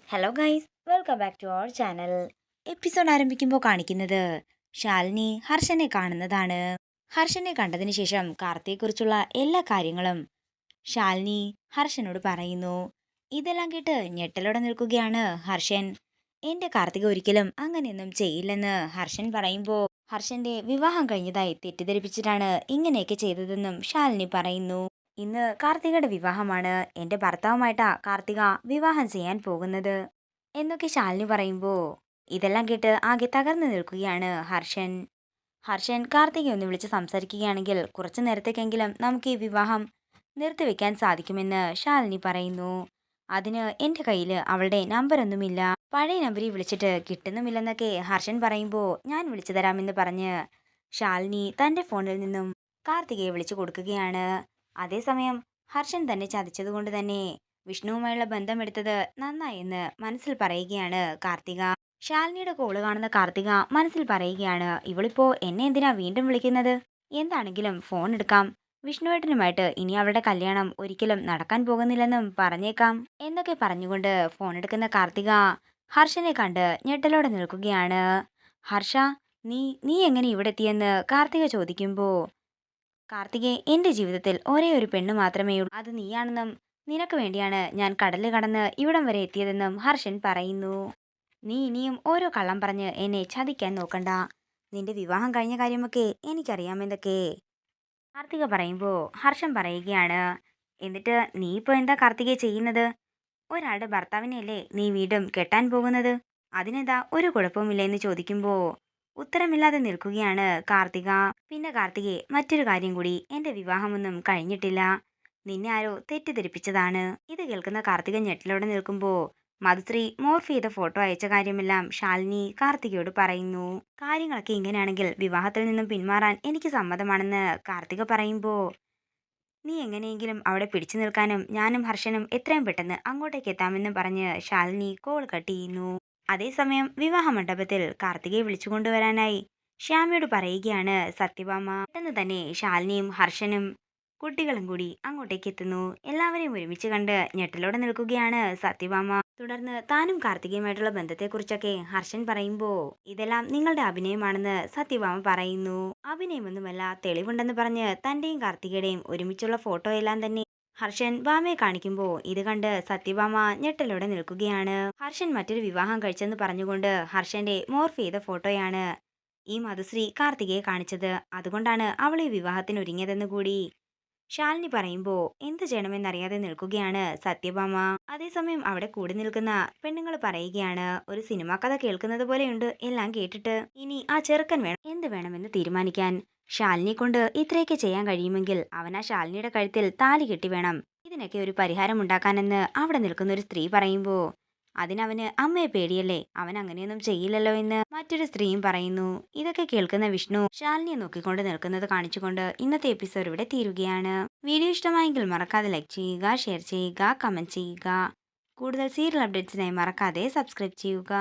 Hello guys, welcome back to our channel. Episode ആരംഭിക്കുമ്പോൾ കാണിക്കുന്നത് ശാലിനി ഹർഷനെ കാണുന്നതാണ്. ഹർഷനെ കണ്ടതിന് ശേഷം കാർത്തിയെക്കുറിച്ചുള്ള എല്ലാ കാര്യങ്ങളും ശാലിനി ഹർഷനോട് പറയുന്നു. ഇതെല്ലാം കേട്ട് ഞെട്ടലോടെ നിൽക്കുകയാണ് ഹർഷൻ. എന്റെ കാർത്തിക ഒരിക്കലും അങ്ങനെയൊന്നും ചെയ്യില്ലെന്ന് ഹർഷൻ പറയുമ്പോൾ ഹർഷന്റെ വിവാഹം കഴിഞ്ഞതായി തെറ്റിദ്ധരിപ്പിച്ചിട്ടാണ് ഇങ്ങനെയൊക്കെ ചെയ്തതെന്നും ശാലിനി പറയുന്നു. ഇന്ന് കാർത്തികയുടെ വിവാഹമാണ്. എന്റെ ഭർത്താവുമായിട്ടാ കാർത്തിക വിവാഹം ചെയ്യാൻ പോകുന്നത് എന്നൊക്കെ ശാലിനി പറയുമ്പോൾ ഇതെല്ലാം കേട്ട് ആകെ തകർന്നു നിൽക്കുകയാണ് ഹർഷൻ. ഹർഷൻ കാർത്തികയെ ഒന്ന് വിളിച്ച് സംസാരിക്കുകയാണെങ്കിൽ കുറച്ചു നേരത്തേക്കെങ്കിലും നമുക്ക് ഈ വിവാഹം നിർത്തിവെക്കാൻ സാധിക്കുമെന്ന് ശാലിനി പറയുന്നു. അതിന് എൻ്റെ കയ്യിൽ അവളുടെ നമ്പറൊന്നുമില്ല, പഴയ നമ്പറിൽ വിളിച്ചിട്ട് കിട്ടുന്നുമില്ലെന്നൊക്കെ ഹർഷൻ പറയുമ്പോൾ ഞാൻ വിളിച്ചു തരാമെന്ന് പറഞ്ഞ് ശാലിനി തൻ്റെ ഫോണിൽ നിന്നും കാർത്തികയെ വിളിച്ചു കൊടുക്കുകയാണ്. അതേസമയം ഹർഷൻ തന്നെ ചതിച്ചതുകൊണ്ട് തന്നെ വിഷ്ണുവുമായുള്ള ബന്ധമെടുത്തത് നന്നായെന്ന് മനസ്സിൽ പറയുകയാണ് കാർത്തിക. ശാലിനിയുടെ കോള് കാണുന്ന കാർത്തിക മനസ്സിൽ പറയുകയാണ്, ഇവളിപ്പോ എന്നെ എന്തിനാ വീണ്ടും വിളിക്കുന്നത്? എന്താണെങ്കിലും ഫോൺ എടുക്കാം, വിഷ്ണുവേട്ടനുമായിട്ട് ഇനി അവളുടെ കല്യാണം ഒരിക്കലും നടക്കാൻ പോകുന്നില്ലെന്നും പറഞ്ഞേക്കാം എന്നൊക്കെ പറഞ്ഞുകൊണ്ട് ഫോൺ എടുക്കുന്ന കാർത്തിക ഹർഷനെ കണ്ട് ഞെട്ടലോടെ നിൽക്കുകയാണ്. ഹർഷ, നീ നീ എങ്ങനെ ഇവിടെ എത്തിയെന്ന് കാർത്തിക ചോദിക്കുമ്പോ കാർത്തികെ, എന്റെ ജീവിതത്തിൽ ഒരേ ഒരു പെണ്ണ് മാത്രമേ ഉള്ളൂ, അത് നീയാണെന്നും നിനക്ക് വേണ്ടിയാണ് ഞാൻ കടല് കടന്ന് ഇവിടം വരെ എത്തിയതെന്നും ഹർഷൻ പറയുന്നു. നീ ഇനിയും ഓരോ കള്ളം പറഞ്ഞ് എന്നെ ചതിക്കാൻ നോക്കണ്ട, നിന്റെ വിവാഹം കഴിഞ്ഞ കാര്യമൊക്കെ എനിക്കറിയാമെന്നൊക്കെ കാർത്തിക പറയുമ്പോൾ ഹർഷൻ പറയുകയാണ്, എന്നിട്ട് നീ ഇപ്പോൾ എന്താ കാർത്തികയെ ചെയ്യുന്നത്? ഒരാളുടെ ഭർത്താവിനെയല്ലേ നീ വീണ്ടും കെട്ടാൻ പോകുന്നത്, അതിനെന്താ ഒരു കുഴപ്പവുമില്ല എന്ന് ചോദിക്കുമ്പോൾ ഉത്തരമില്ലാതെ നിൽക്കുകയാണ് കാർത്തിക. പിന്നെ കാർത്തികെ, മറ്റൊരു കാര്യം കൂടി, എന്റെ വിവാഹമൊന്നും കഴിഞ്ഞിട്ടില്ല, നിന്നെ ആരോ തെറ്റിദ്ധരിപ്പിച്ചതാണ്. ഇത് കേൾക്കുന്ന കാർത്തിക ഞെട്ടിലോടെ നിൽക്കുമ്പോൾ മധുശ്രീ മോർഫ് ചെയ്ത ഫോട്ടോ അയച്ച കാര്യമെല്ലാം ശാലിനി കാർത്തികയോട് പറയുന്നു. കാര്യങ്ങളൊക്കെ ഇങ്ങനെയാണെങ്കിൽ വിവാഹത്തിൽ നിന്നും പിന്മാറാൻ എനിക്ക് സമ്മതമാണെന്ന് കാർത്തിക പറയുമ്പോൾ നീ എങ്ങനെയെങ്കിലും അവിടെ പിടിച്ചു നിൽക്കാനും ഞാനും ഹർഷനും എത്രയും പെട്ടെന്ന് അങ്ങോട്ടേക്ക് എത്താമെന്നും പറഞ്ഞ് ശാലിനി കോൾ കട്ട് ചെയ്യുന്നു. അതേസമയം വിവാഹ മണ്ഡപത്തിൽ കാർത്തികയെ വിളിച്ചുകൊണ്ടുവരാനായി ശ്യാമയോട് പറയുകയാണ് സത്യഭാമ. പെട്ടെന്ന് തന്നെ ശാലിനിയും ഹർഷനും കുട്ടികളും കൂടി അങ്ങോട്ടേക്ക് എത്തുന്നു. എല്ലാവരെയും ഒരുമിച്ച് കണ്ട് ഞെട്ടലോടെ നിൽക്കുകയാണ് സത്യഭാമ. തുടർന്ന് താനും കാർത്തികയുമായിട്ടുള്ള ബന്ധത്തെക്കുറിച്ചൊക്കെ ഹർഷൻ പറയുമ്പോൾ ഇതെല്ലാം നിങ്ങളുടെ അഭിനയമാണെന്ന് സത്യഭാമ പറയുന്നു. അഭിനയമൊന്നുമല്ല, തെളിവുണ്ടെന്ന് പറഞ്ഞ് തന്റെയും കാർത്തികയുടെയും ഒരുമിച്ചുള്ള ഫോട്ടോ എല്ലാം തന്നെ ഹർഷൻ ഭാമയെ കാണിക്കുമ്പോൾ ഇത് കണ്ട് സത്യഭാമ ഞെട്ടലോടെ നിൽക്കുകയാണ്. ഹർഷൻ മറ്റൊരു വിവാഹം കഴിച്ചെന്ന് പറഞ്ഞുകൊണ്ട് ഹർഷന്റെ മോർഫ് ചെയ്ത ഫോട്ടോയാണ് ഈ മധുശ്രീ കാർത്തികയെ കാണിച്ചത്, അതുകൊണ്ടാണ് അവൾ ഈ വിവാഹത്തിന് ഒരുങ്ങിയതെന്ന് കൂടി ശാലിനി പറയുമ്പോൾ എന്ത് ചെയ്യണമെന്നറിയാതെ നിൽക്കുകയാണ് സത്യഭാമ. അതേസമയം അവിടെ കൂടി നിൽക്കുന്ന പെണ്ണുങ്ങൾ പറയുകയാണ്, ഒരു സിനിമാ കഥ കേൾക്കുന്നത് പോലെയുണ്ട് എല്ലാം കേട്ടിട്ട്. ഇനി ആ ചെറുക്കൻ വേണം എന്ത് വേണമെന്ന് തീരുമാനിക്കാൻ. ശാലിനി കൊണ്ട് ഇത്രയൊക്കെ ചെയ്യാൻ കഴിയുമെങ്കിൽ അവൻ ആ ശാലിനിയുടെ കഴുത്തിൽ താലി കെട്ടി വേണം ഇതിനൊക്കെ ഒരു പരിഹാരം ഉണ്ടാക്കാനെന്ന് അവിടെ നിൽക്കുന്ന ഒരു സ്ത്രീ പറയുമ്പോൾ അതിനവന് അമ്മയെ പേടിയല്ലേ, അവൻ അങ്ങനെയൊന്നും ചെയ്യില്ലല്ലോ എന്ന് മറ്റൊരു സ്ത്രീയും പറയുന്നു. ഇതൊക്കെ കേൾക്കുന്ന വിഷ്ണു ശാലിനിയെ നോക്കിക്കൊണ്ട് നിൽക്കുന്നത് കാണിച്ചുകൊണ്ട് ഇന്നത്തെ എപ്പിസോഡ് ഇവിടെ തീരുകയാണ്. വീഡിയോ ഇഷ്ടമായെങ്കിൽ മറക്കാതെ ലൈക്ക് ചെയ്യുക, ഷെയർ ചെയ്യുക, കമന്റ് ചെയ്യുക. കൂടുതൽ സീരിയൽ അപ്ഡേറ്റ്സിനായി മറക്കാതെ സബ്സ്ക്രൈബ് ചെയ്യുക.